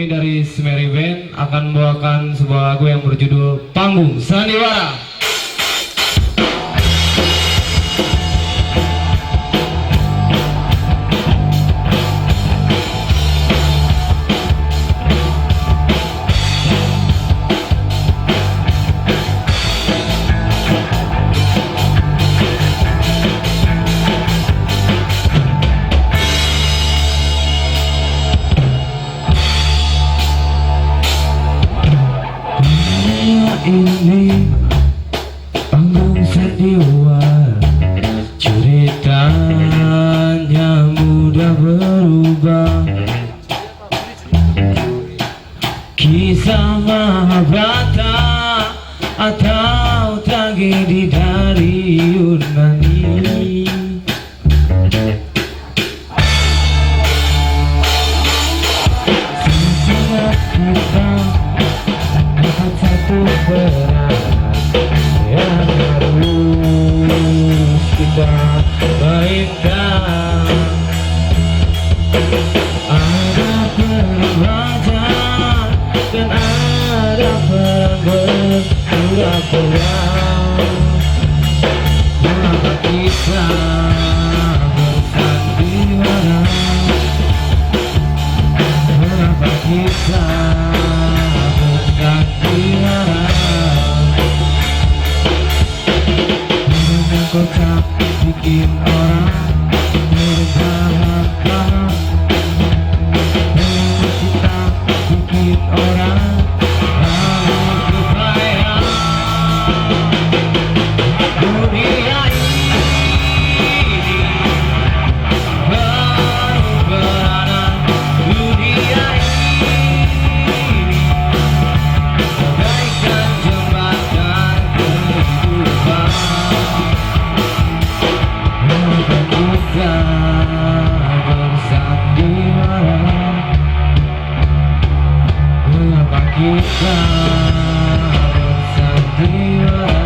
Kami dari Semeri Band akan membawakan sebuah lagu yang berjudul Panggung Sandiwara. Ini panggung sandiwara, ceritanya mudah berubah. Kisah Mahabharata atau tragedi dari Yunani. Setiap kita dapat satu peran yang harus kita mainkan. Ada peran raja dan ada peran berpura-pura. Mengapa kita bersandiwara? Mengapa kita bersandiwara? Dengan kocak bikin orang berbahagia. Dengan kita bikin orang berupaya. Dunia ini baru berada. Dunia ini bagaikan jembatan kehidupan. Mengapa kita bersandiwara? Mengapa kita bersandiwara?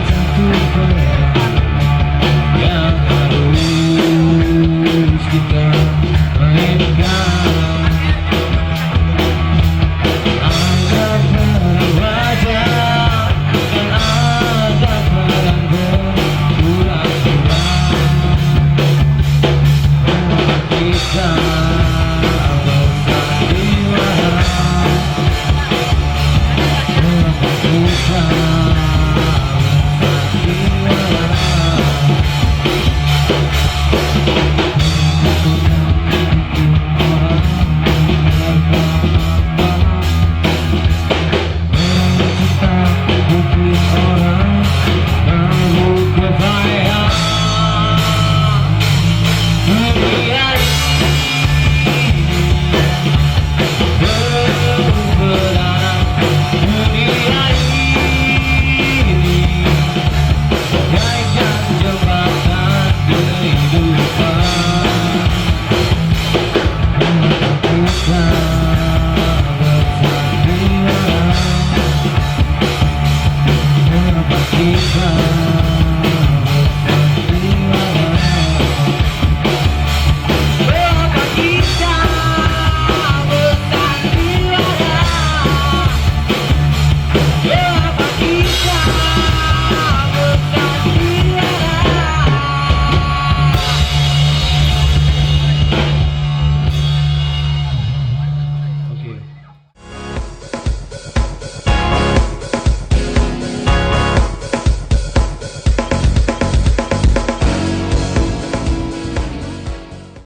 Satu